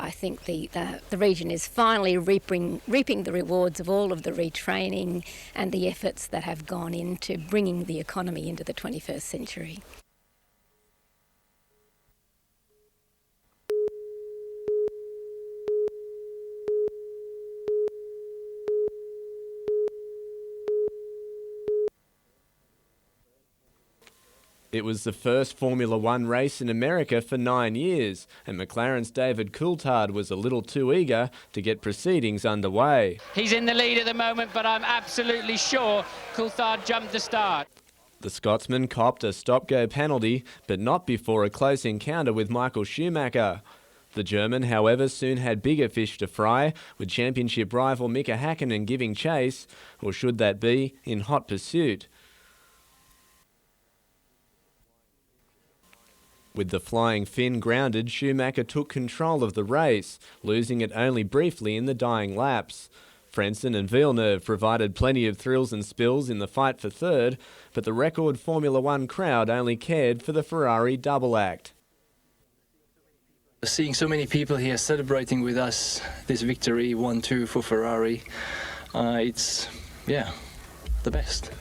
I think the region is finally reaping the rewards of all of the retraining and the efforts that have gone into bringing the economy into the 21st century. It was the first Formula One race in America for 9 years, and McLaren's David Coulthard was a little too eager to get proceedings underway. He's in the lead at the moment, but I'm absolutely sure Coulthard jumped the start. The Scotsman copped a stop-go penalty, but not before a close encounter with Michael Schumacher. The German, however, soon had bigger fish to fry, with championship rival Mika Häkkinen giving chase, or should that be, in hot pursuit. With the flying Finn grounded, Schumacher took control of the race, losing it only briefly in the dying laps. Frentzen and Villeneuve provided plenty of thrills and spills in the fight for third, but the record Formula One crowd only cared for the Ferrari double act. Seeing so many people here celebrating with us this victory, 1-2 for Ferrari, it's, the best.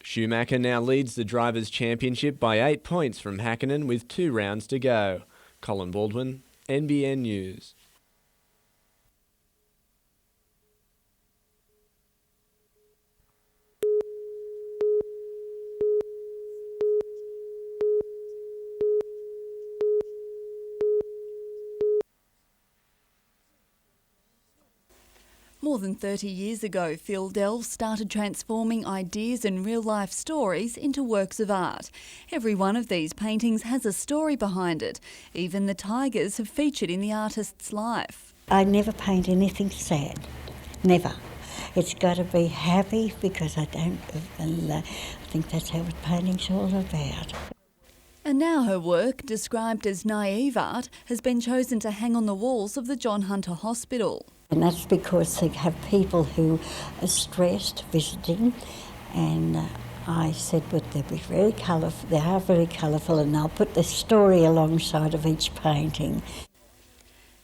Schumacher now leads the Drivers' Championship by 8 points from Häkkinen with 2 rounds to go. Colin Baldwin, NBN News. More than 30 years ago, Phil Delves started transforming ideas and real-life stories into works of art. Every one of these paintings has a story behind it. Even the tigers have featured in the artist's life. I never paint anything sad, never. It's got to be happy because I think that's how painting's all about. And now her work, described as naive art, has been chosen to hang on the walls of the John Hunter Hospital. And that's because they have people who are stressed visiting, and I said, but they'll be very colourful, they are very colourful, and I'll put the story alongside of each painting.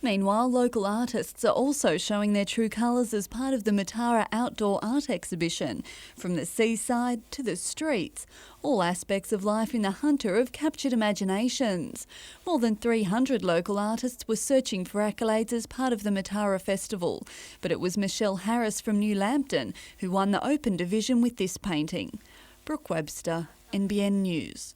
Meanwhile, local artists are also showing their true colours as part of the Matara Outdoor Art Exhibition. From the seaside to the streets, all aspects of life in the Hunter have captured imaginations. More than 300 local artists were searching for accolades as part of the Matara Festival, but it was Michelle Harris from New Lambton who won the open division with this painting. Brooke Webster, NBN News.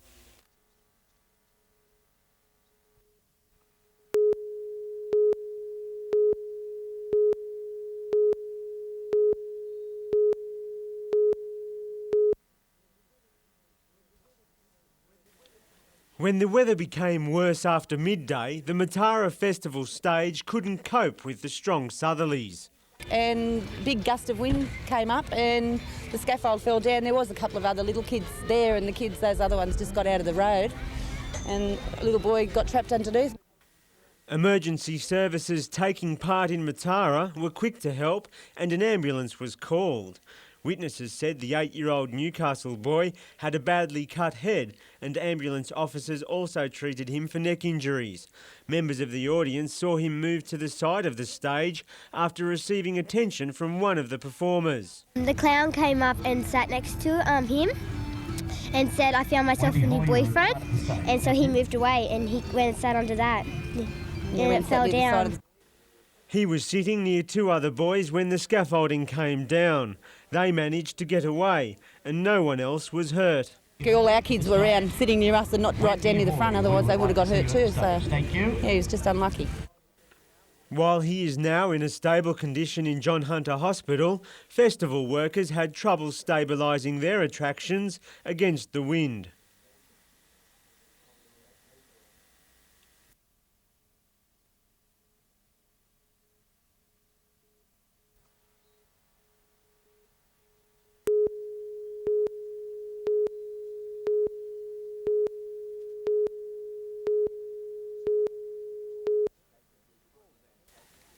When the weather became worse after midday, the Matara Festival stage couldn't cope with the strong southerlies. And big gust of wind came up and the scaffold fell down. There was a couple of other little kids there, and the kids, those other ones, just got out of the road, and a little boy got trapped underneath. Emergency services taking part in Matara were quick to help, and an ambulance was called. Witnesses said the 8-year-old Newcastle boy had a badly cut head, and ambulance officers also treated him for neck injuries. Members of the audience saw him move to the side of the stage after receiving attention from one of the performers. The clown came up and sat next to him and said, "I found myself a new boyfriend," and so he moved away and he went and sat under that, and it fell down. He was sitting near 2 other boys when the scaffolding came down. They managed to get away, and no one else was hurt. All our kids were around sitting near us and not right down near the front, otherwise they would have got hurt too. So yeah, he was just unlucky. While he is now in a stable condition in John Hunter Hospital, festival workers had trouble stabilising their attractions against the wind.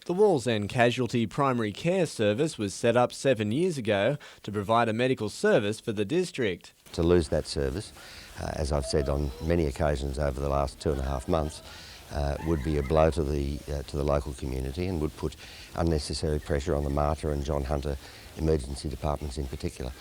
The Wallsend Casualty Primary Care Service was set up 7 years ago to provide a medical service for the district. To lose that service, as I've said on many occasions over the last 2.5 months, would be a blow to the local community and would put unnecessary pressure on the Marta and John Hunter emergency departments in particular.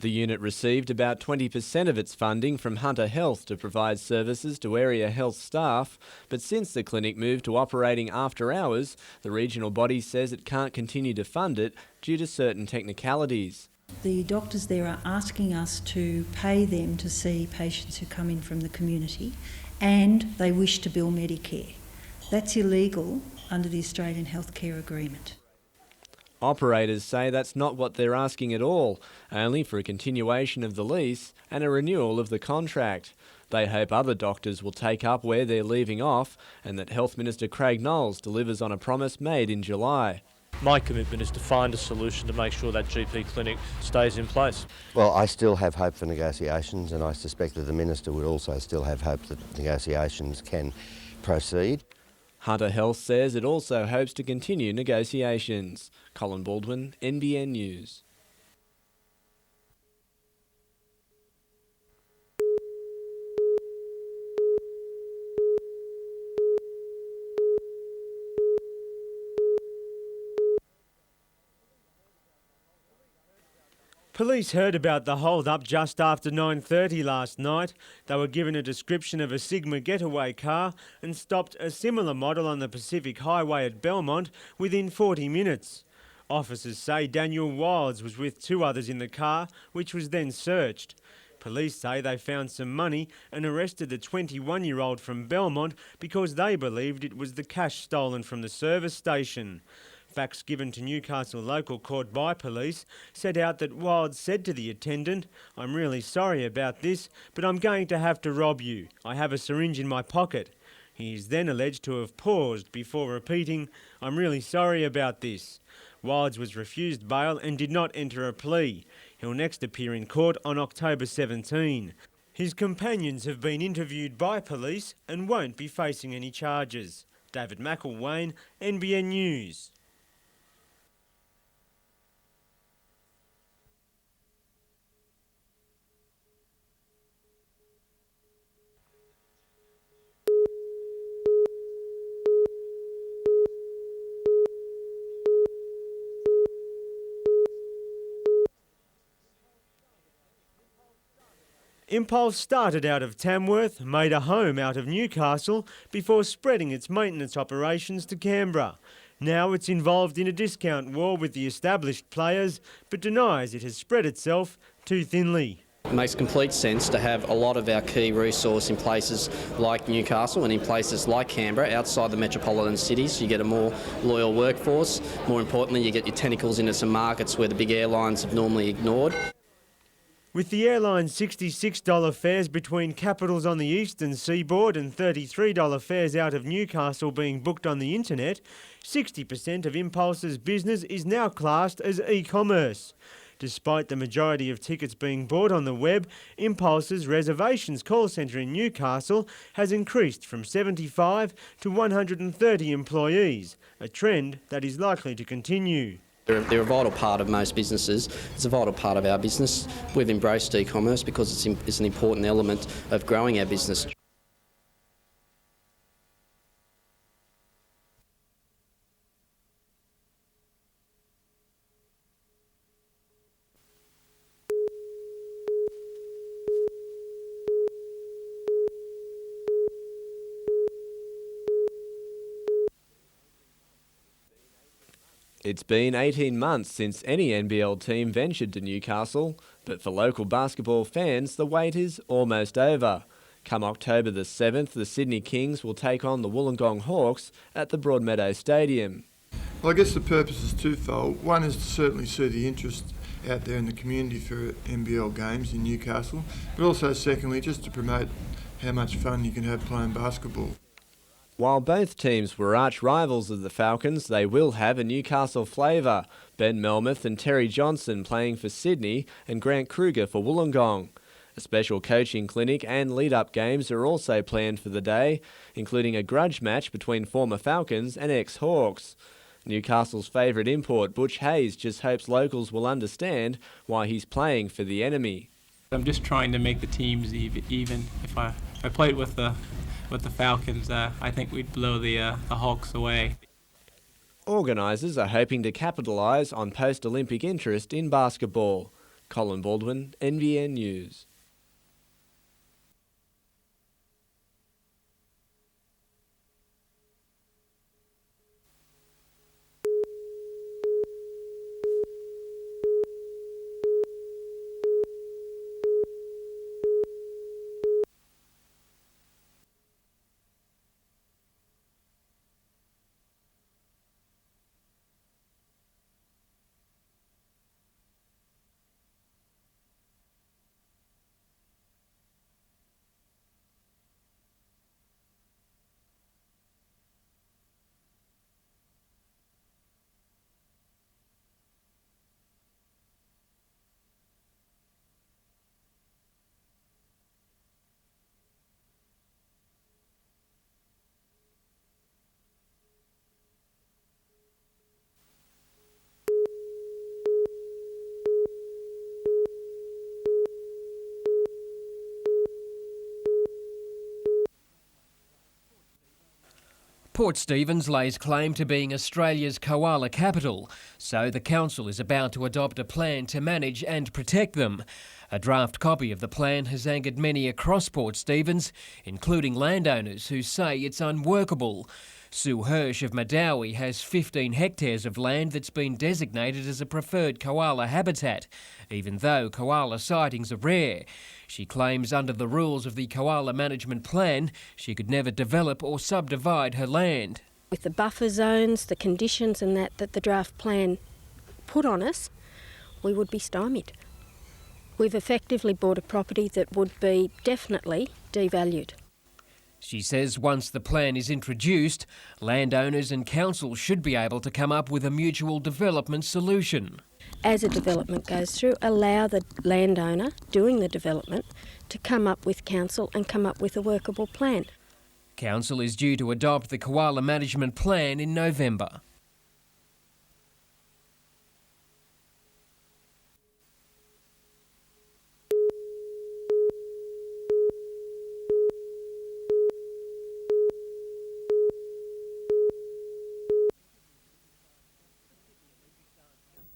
The unit received about 20% of its funding from Hunter Health to provide services to area health staff, but since the clinic moved to operating after hours, the regional body says it can't continue to fund it due to certain technicalities. The doctors there are asking us to pay them to see patients who come in from the community, and they wish to bill Medicare. That's illegal under the Australian Healthcare Agreement. Operators say that's not what they're asking at all, only for a continuation of the lease and a renewal of the contract. They hope other doctors will take up where they're leaving off and that Health Minister Craig Knowles delivers on a promise made in July. My commitment is to find a solution to make sure that GP clinic stays in place. Well, I still have hope for negotiations, and I suspect that the Minister would also still have hope that negotiations can proceed. Hunter Health says it also hopes to continue negotiations. Colin Baldwin, NBN News. Police heard about the hold-up just after 9:30 last night. They were given a description of a Sigma getaway car and stopped a similar model on the Pacific Highway at Belmont within 40 minutes. Officers say Daniel Wilds was with two others in the car, which was then searched. Police say they found some money and arrested the 21-year-old from Belmont because they believed it was the cash stolen from the service station. Facts given to Newcastle local court by police set out that Wilds said to the attendant, "I'm really sorry about this, but I'm going to have to rob you. I have a syringe in my pocket." He is then alleged to have paused before repeating, "I'm really sorry about this." Wilds was refused bail and did not enter a plea. He'll next appear in court on October 17. His companions have been interviewed by police and won't be facing any charges. David McElwain, NBN News. Impulse started out of Tamworth, made a home out of Newcastle before spreading its maintenance operations to Canberra. Now it's involved in a discount war with the established players, but denies it has spread itself too thinly. It makes complete sense to have a lot of our key resource in places like Newcastle and in places like Canberra outside the metropolitan cities. You get a more loyal workforce. More importantly, you get your tentacles into some markets where the big airlines have normally ignored. With the airline's $66 fares between capitals on the eastern seaboard and $33 fares out of Newcastle being booked on the internet, 60% of Impulse's business is now classed as e-commerce. Despite the majority of tickets being bought on the web, Impulse's reservations call centre in Newcastle has increased from 75 to 130 employees, a trend that is likely to continue. They're a vital part of most businesses. It's a vital part of our business. We've embraced e-commerce because it's an important element of growing our business. It's been 18 months since any NBL team ventured to Newcastle, but for local basketball fans, the wait is almost over. Come October the 7th, the Sydney Kings will take on the Wollongong Hawks at the Broadmeadow Stadium. Well, I guess the purpose is twofold. One is to certainly see the interest out there in the community for NBL games in Newcastle, but also secondly, just to promote how much fun you can have playing basketball. While both teams were arch rivals of the Falcons, they will have a Newcastle flavour. Ben Melmoth and Terry Johnson playing for Sydney and Grant Kruger for Wollongong. A special coaching clinic and lead-up games are also planned for the day, including a grudge match between former Falcons and ex-Hawks. Newcastle's favourite import, Butch Hayes, just hopes locals will understand why he's playing for the enemy. I'm just trying to make the teams even. If I played with the with the Falcons, I think we'd blow the Hawks away. Organisers are hoping to capitalise on post-Olympic interest in basketball. Colin Baldwin, NBN News. Port Stephens lays claim to being Australia's koala capital, so the council is about to adopt a plan to manage and protect them. A draft copy of the plan has angered many across Port Stephens, including landowners who say it's unworkable. Sue Hirsch of Madawi has 15 hectares of land that's been designated as a preferred koala habitat, even though koala sightings are rare. She claims under the rules of the Koala Management Plan, she could never develop or subdivide her land. With the buffer zones, the conditions and that the draft plan put on us, we would be stymied. We've effectively bought a property that would be definitely devalued. She says once the plan is introduced, landowners and council should be able to come up with a mutual development solution. As a development goes through, allow the landowner doing the development to come up with council and come up with a workable plan. Council is due to adopt the Koala Management Plan in November.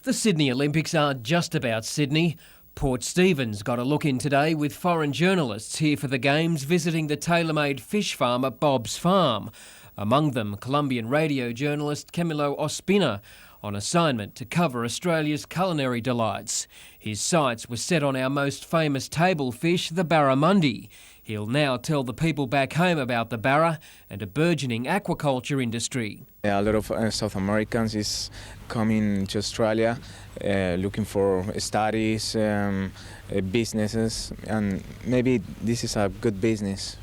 The Sydney Olympics aren't just about Sydney. Port Stephens got a look in today with foreign journalists here for the Games visiting the tailor-made fish farm at Bob's Farm. Among them, Colombian radio journalist Camilo Ospina, on assignment to cover Australia's culinary delights. His sights were set on our most famous table fish, the barramundi. He'll now tell the people back home about the barra and a burgeoning aquaculture industry. A lot of South Americans is coming to Australia looking for studies, businesses, and maybe this is a good business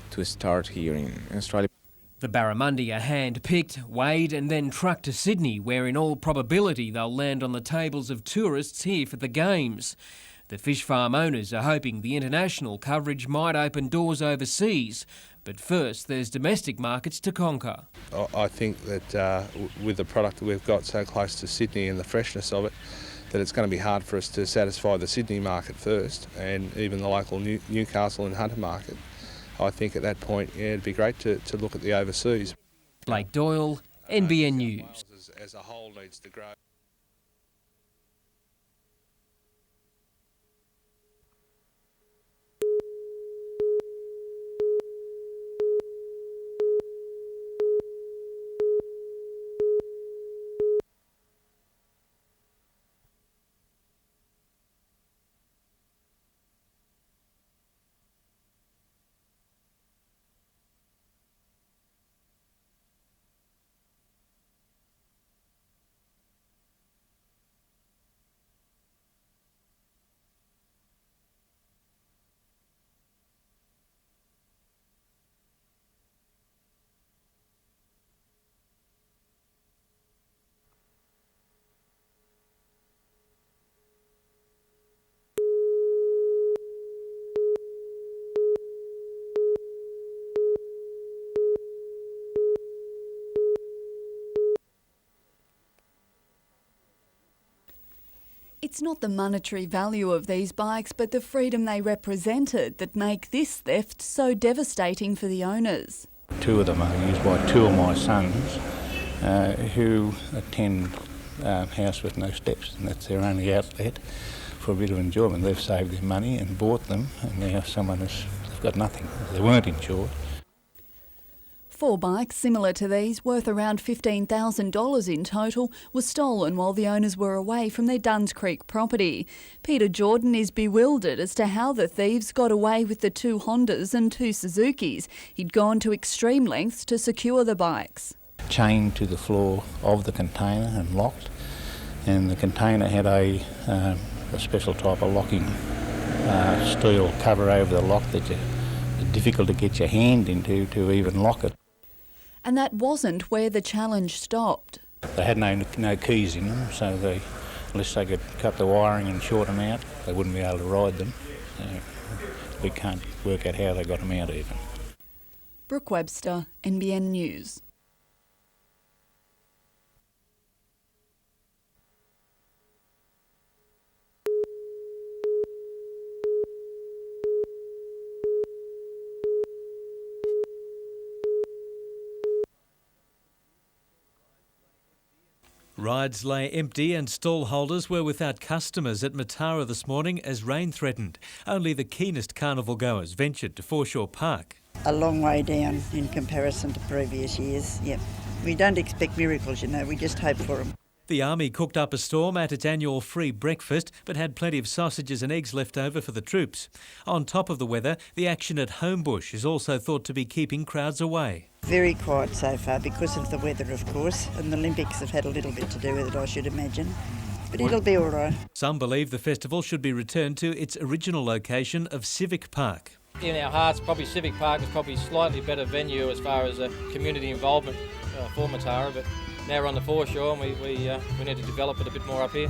to start here in Australia. The barramundi are hand-picked, weighed and then trucked to Sydney, where in all probability they'll land on the tables of tourists here for the Games. The fish farm owners are hoping the international coverage might open doors overseas, but first there's domestic markets to conquer. I think that with the product that we've got so close to Sydney and the freshness of it, that it's going to be hard for us to satisfy the Sydney market first and even the local Newcastle and Hunter market. I think at that point, yeah, it'd be great to look at the overseas. Blake Doyle, NBN News. As a whole needs to grow. It's not the monetary value of these bikes, but the freedom they represented that make this theft so devastating for the owners. 2 of them are used by 2 of my sons who attend House with No Steps, and that's their only outlet for a bit of enjoyment. They've saved their money and bought them, and now they've got nothing. They weren't insured. 4 bikes similar to these, worth around $15,000 in total, were stolen while the owners were away from their Duns Creek property. Peter Jordan is bewildered as to how the thieves got away with the 2 Hondas and 2 Suzukis. He'd gone to extreme lengths to secure the bikes. Chained to the floor of the container and locked, and the container had a special type of locking steel cover over the lock that's difficult to get your hand into to even lock it. And that wasn't where the challenge stopped. They had no keys in them, so unless they could cut the wiring and short them out, they wouldn't be able to ride them. We can't work out how they got them out even. Brooke Webster, NBN News. Rides lay empty and stall holders were without customers at Matara this morning as rain threatened. Only the keenest carnival goers ventured to Foreshore Park. A long way down in comparison to previous years, yep. We don't expect miracles, we just hope for them. The Army cooked up a storm at its annual free breakfast, but had plenty of sausages and eggs left over for the troops. On top of the weather, the action at Homebush is also thought to be keeping crowds away. Very quiet so far because of the weather, of course, and the Olympics have had a little bit to do with it, I should imagine. But it'll be all right. Some believe the festival should be returned to its original location of Civic Park. In our hearts, probably Civic Park is probably a slightly better venue as far as community involvement for Matara, but now we're on the foreshore and we need to develop it a bit more up here.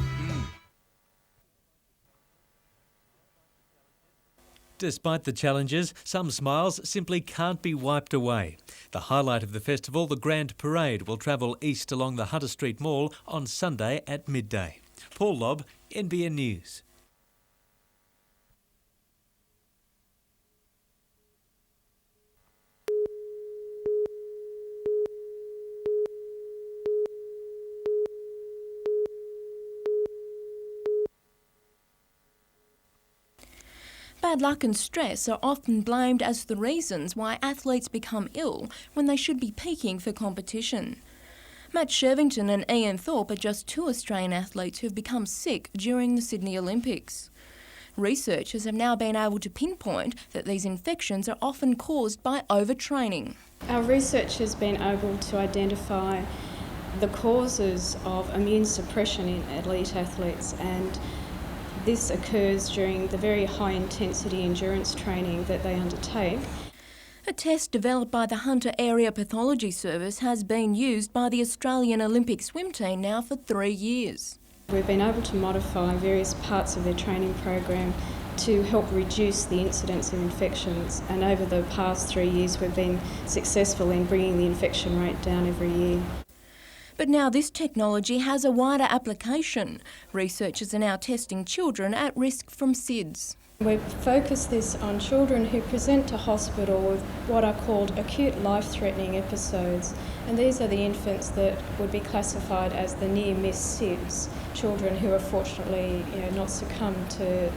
Despite the challenges, some smiles simply can't be wiped away. The highlight of the festival, the Grand Parade, will travel east along the Hunter Street Mall on Sunday at midday. Paul Lobb, NBN News. Bad luck and stress are often blamed as the reasons why athletes become ill when they should be peaking for competition. Matt Shervington and Ian Thorpe are just 2 Australian athletes who have become sick during the Sydney Olympics. Researchers have now been able to pinpoint that these infections are often caused by overtraining. Our research has been able to identify the causes of immune suppression in elite athletes, and this occurs during the very high intensity endurance training that they undertake. A test developed by the Hunter Area Pathology Service has been used by the Australian Olympic swim team now for 3 years. We've been able to modify various parts of their training program to help reduce the incidence of infections, and over the past 3 years we've been successful in bringing the infection rate down every year. But now this technology has a wider application. Researchers are now testing children at risk from SIDS. We've focused this on children who present to hospital with what are called acute life-threatening episodes, and these are the infants that would be classified as the near-miss SIDS, children who are fortunately not succumbed to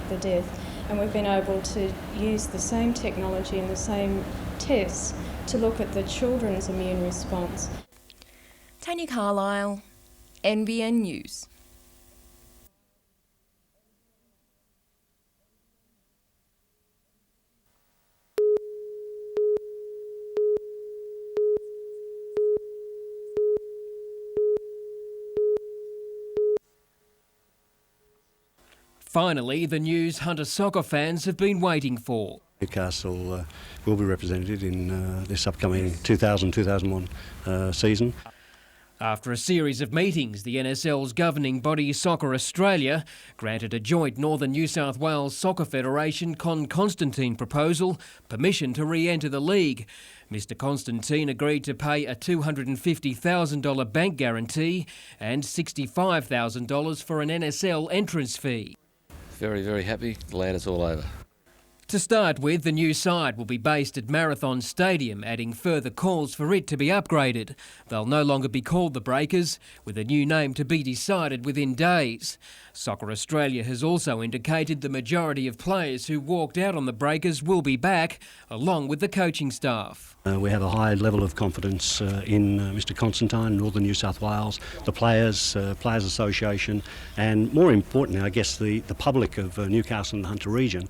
the death. And we've been able to use the same technology and the same tests to look at the children's immune response. Tanya Carlisle, NBN News. Finally, the news Hunter soccer fans have been waiting for. Newcastle will be represented in this upcoming 2000-2001 season. After a series of meetings, the NSL's governing body, Soccer Australia, granted a joint Northern New South Wales Soccer Federation Con Constantine proposal permission to re-enter the league, Mr Constantine agreed to pay a $250,000 bank guarantee and $65,000 for an NSL entrance fee. Very, very happy. Glad it's all over. To start with, the new side will be based at Marathon Stadium, adding further calls for it to be upgraded. They'll no longer be called the Breakers, with a new name to be decided within days. Soccer Australia has also indicated the majority of players who walked out on the Breakers will be back, along with the coaching staff. We have a high level of confidence in Mr Constantine, Northern New South Wales, the Players Association, and more importantly, I guess, the public of Newcastle and the Hunter region.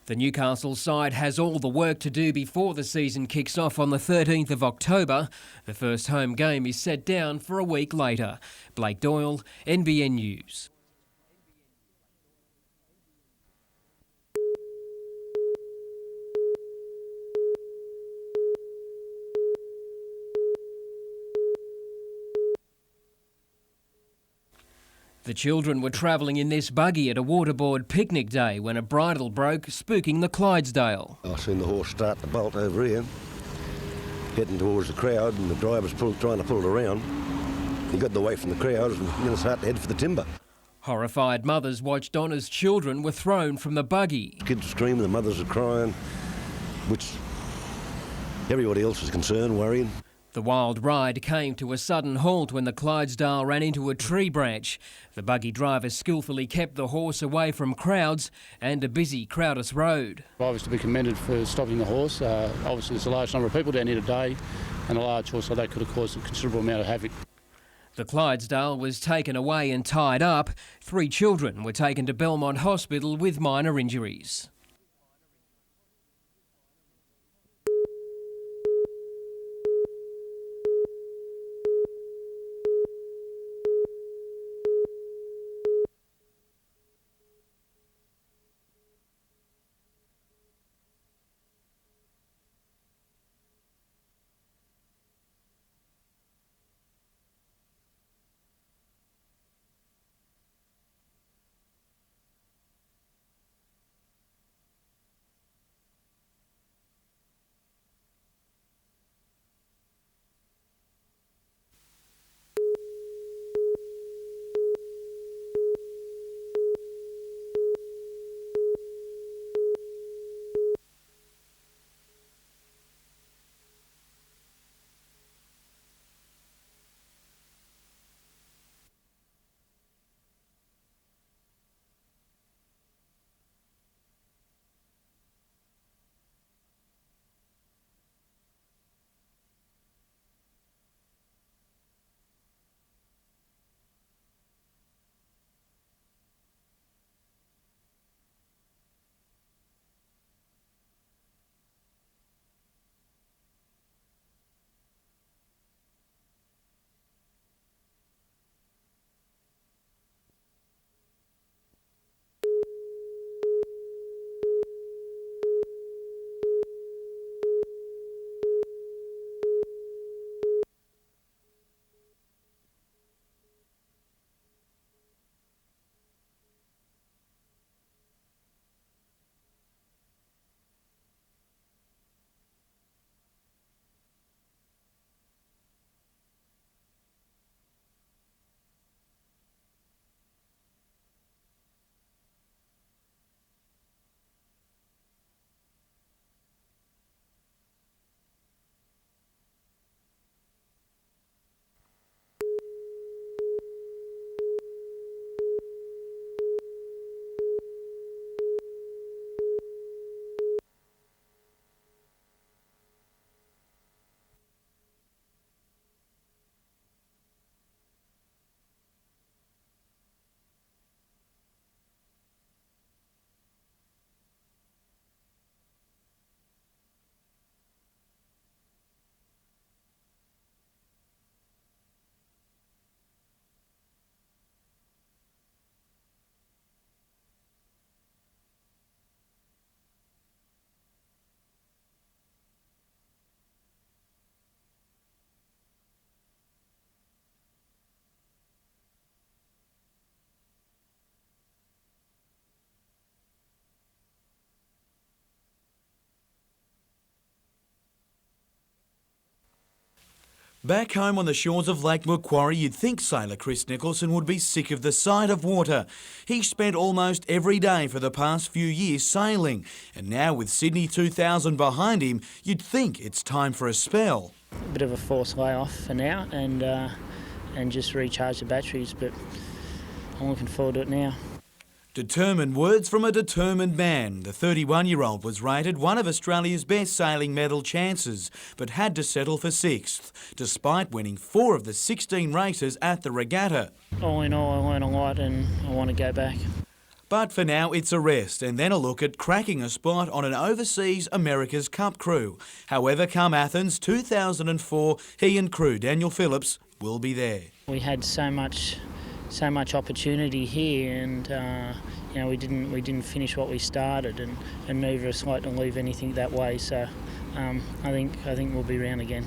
The Newcastle side has all the work to do before the season kicks off on the 13th of October. The first home game is set down for a week later. Blake Doyle, NBN News. The children were travelling in this buggy at a waterboard picnic day when a bridle broke, spooking the Clydesdale. I seen the horse start to bolt over here, heading towards the crowd, and the driver's trying to pull it around. He got away from the crowd and going to start to head for the timber. Horrified mothers watched on as children were thrown from the buggy. Kids were screaming, the mothers were crying, which everybody else was concerned, worrying. The wild ride came to a sudden halt when the Clydesdale ran into a tree branch. The buggy driver skillfully kept the horse away from crowds and a busy Crowdis road. I was to be commended for stopping the horse. Obviously there's a large number of people down here today, and a large horse like that could have caused a considerable amount of havoc. The Clydesdale was taken away and tied up. 3 children were taken to Belmont Hospital with minor injuries. Back home on the shores of Lake Macquarie, you'd think sailor Chris Nicholson would be sick of the sight of water. He spent almost every day for the past few years sailing, and now with Sydney 2000 behind him, you'd think it's time for a spell. A bit of a forced layoff for now and just recharge the batteries, but I'm looking forward to it now. Determined words from a determined man. The 31-year-old was rated one of Australia's best sailing medal chances, but had to settle for 6th, despite winning 4 of the 16 races at the regatta. All in all, I learned a lot and I want to go back. But for now, it's a rest and then a look at cracking a spot on an overseas America's Cup crew. However, come Athens 2004, he and crew Daniel Phillips will be there. We had so much opportunity here, and we didn't finish what we started, and neither of us like to leave anything that way. So I think we'll be round again.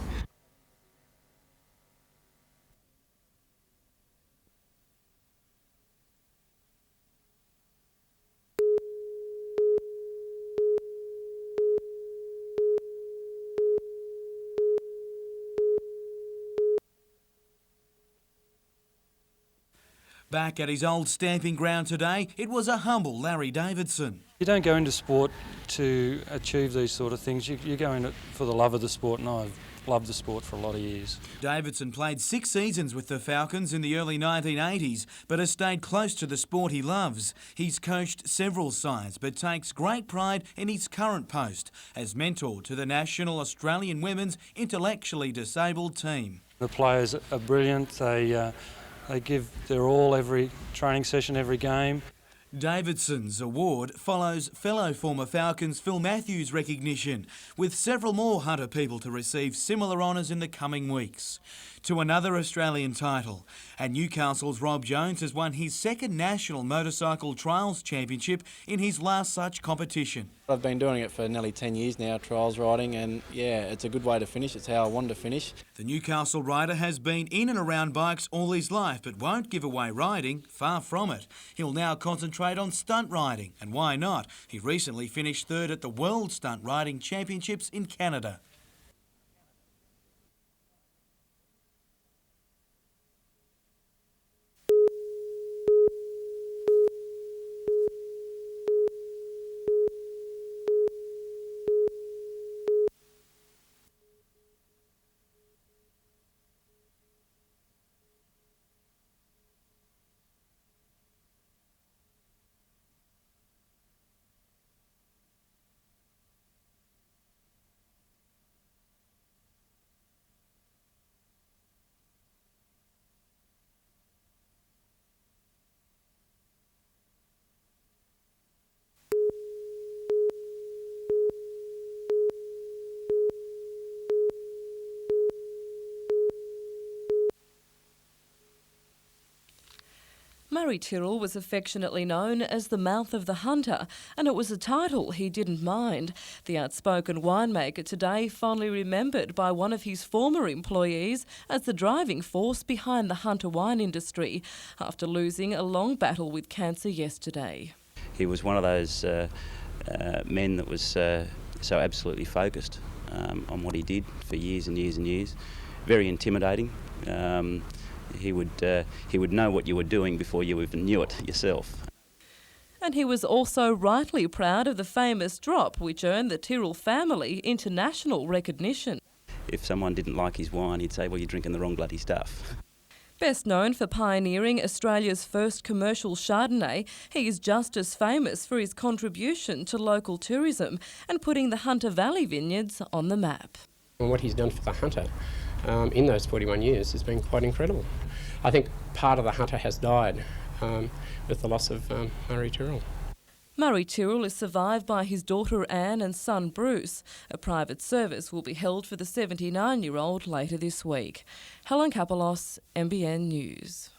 Back at his old stamping ground today, it was a humble Larry Davidson. You don't go into sport to achieve these sort of things. You go in it for the love of the sport, and I've loved the sport for a lot of years. Davidson played 6 seasons with the Falcons in the early 1980s, but has stayed close to the sport he loves. He's coached several sides, but takes great pride in his current post as mentor to the National Australian Women's Intellectually Disabled team. The players are brilliant. They give their all every training session, every game. Davidson's award follows fellow former Falcons Phil Matthews' recognition, with several more Hunter people to receive similar honours in the coming weeks. To another Australian title, and Newcastle's Rob Jones has won his 2nd National Motorcycle Trials Championship in his last such competition. I've been doing it for nearly 10 years now, trials riding, and yeah, it's a good way to finish. It's how I wanted to finish. The Newcastle rider has been in and around bikes all his life, but won't give away riding, far from it. He'll now concentrate on stunt riding, and why not? He recently finished 3rd at the World Stunt Riding Championships in Canada. Murray Tyrrell was affectionately known as the Mouth of the Hunter, and it was a title he didn't mind. The outspoken winemaker today fondly remembered by one of his former employees as the driving force behind the Hunter wine industry, after losing a long battle with cancer yesterday. He was one of those men that was so absolutely focused on what he did for years and years and years. Very intimidating. He would know what you were doing before you even knew it yourself. And he was also rightly proud of the famous drop, which earned the Tyrrell family international recognition. If someone didn't like his wine, he'd say, well, you're drinking the wrong bloody stuff. Best known for pioneering Australia's first commercial Chardonnay, he is just as famous for his contribution to local tourism and putting the Hunter Valley vineyards on the map. And what he's done for the Hunter in those 41 years has been quite incredible. I think part of the Hunter has died with the loss of Murray Tyrrell. Murray Tyrrell is survived by his daughter Anne and son Bruce. A private service will be held for the 79-year-old later this week. Helen Kapelos, NBN News.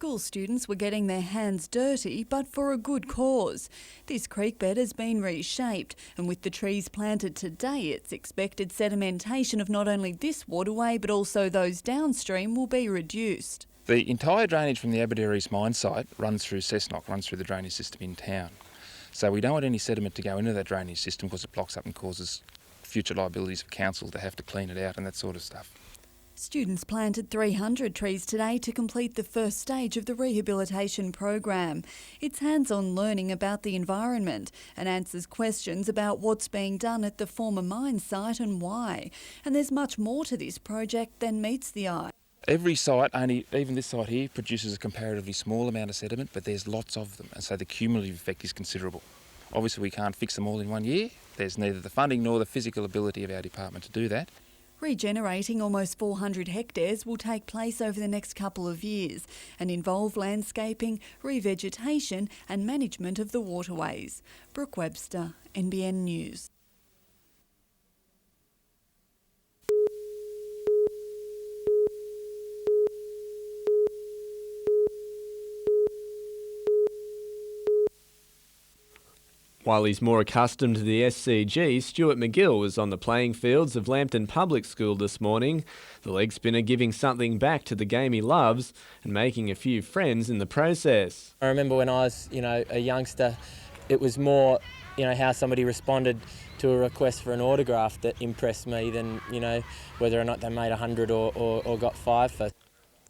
School students were getting their hands dirty, but for a good cause. This creek bed has been reshaped, and with the trees planted today, it's expected sedimentation of not only this waterway but also those downstream will be reduced. The entire drainage from the Aberdeen East mine site runs through Cessnock, runs through the drainage system in town. So we don't want any sediment to go into that drainage system because it blocks up and causes future liabilities for council to have to clean it out and that sort of stuff. Students planted 300 trees today to complete the first stage of the rehabilitation program. It's hands-on learning about the environment and answers questions about what's being done at the former mine site and why. And there's much more to this project than meets the eye. Every site, even this site here, produces a comparatively small amount of sediment, but there's lots of them, and so the cumulative effect is considerable. Obviously we can't fix them all in 1 year. There's neither the funding nor the physical ability of our department to do that. Regenerating almost 400 hectares will take place over the next couple of years and involve landscaping, revegetation and management of the waterways. Brooke Webster, NBN News. While he's more accustomed to the SCG, Stuart McGill was on the playing fields of Lambton Public School this morning, the leg spinner giving something back to the game he loves and making a few friends in the process. I remember when I was, a youngster, it was more, how somebody responded to a request for an autograph that impressed me than, whether or not they made 100 or got 5 for.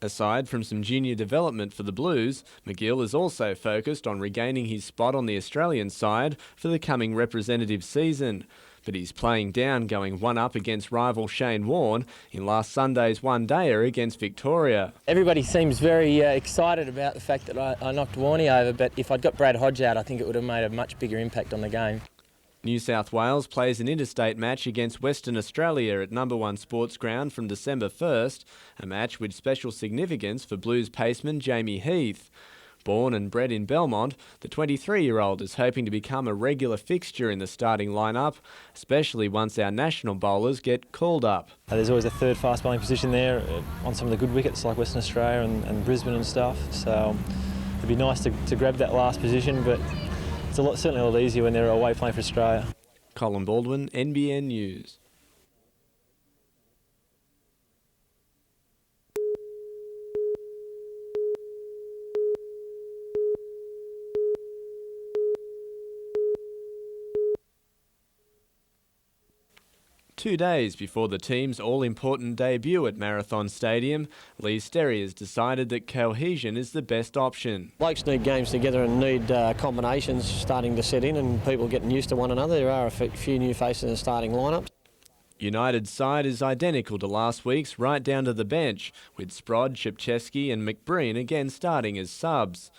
Aside from some junior development for the Blues, McGill is also focused on regaining his spot on the Australian side for the coming representative season. But he's playing down going one up against rival Shane Warne in last Sunday's one-dayer against Victoria. Everybody seems very excited about the fact that I knocked Warney over, but if I'd got Brad Hodge out, I think it would have made a much bigger impact on the game. New South Wales plays an interstate match against Western Australia at No. 1 Sports Ground from December 1st, a match with special significance for Blues paceman Jamie Heath. Born and bred in Belmont, the 23-year-old is hoping to become a regular fixture in the starting lineup, especially once our national bowlers get called up. There's always a third fast bowling position there on some of the good wickets like Western Australia and Brisbane and stuff, so it'd be nice to grab that last position, but it's certainly a lot easier when they're away playing for Australia. Colin Baldwin, NBN News. Two days before the team's all-important debut at Marathon Stadium, Lee Sterry has decided that cohesion is the best option. Blokes need games together and need combinations starting to set in and people getting used to one another. There are a few new faces in the starting lineup. United's side is identical to last week's right down to the bench, with Sprod, Shipcheski and McBreen again starting as subs.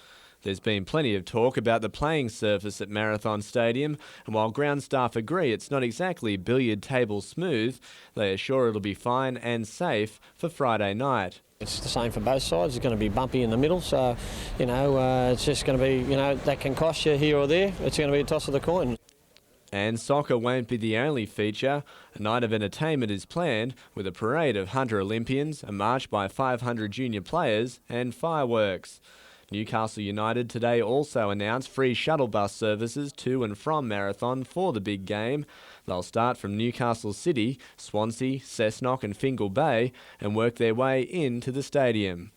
There's been plenty of talk about the playing surface at Marathon Stadium, and while ground staff agree it's not exactly billiard table smooth, they are sure it'll be fine and safe for Friday night. It's the same for both sides. It's going to be bumpy in the middle, so, it's just going to be, that can cost you here or there. It's going to be a toss of the coin. And soccer won't be the only feature. A night of entertainment is planned with a parade of Hunter Olympians, a march by 500 junior players and fireworks. Newcastle United today also announced free shuttle bus services to and from Marathon for the big game. They'll start from Newcastle City, Swansea, Cessnock and Fingal Bay and work their way into the stadium.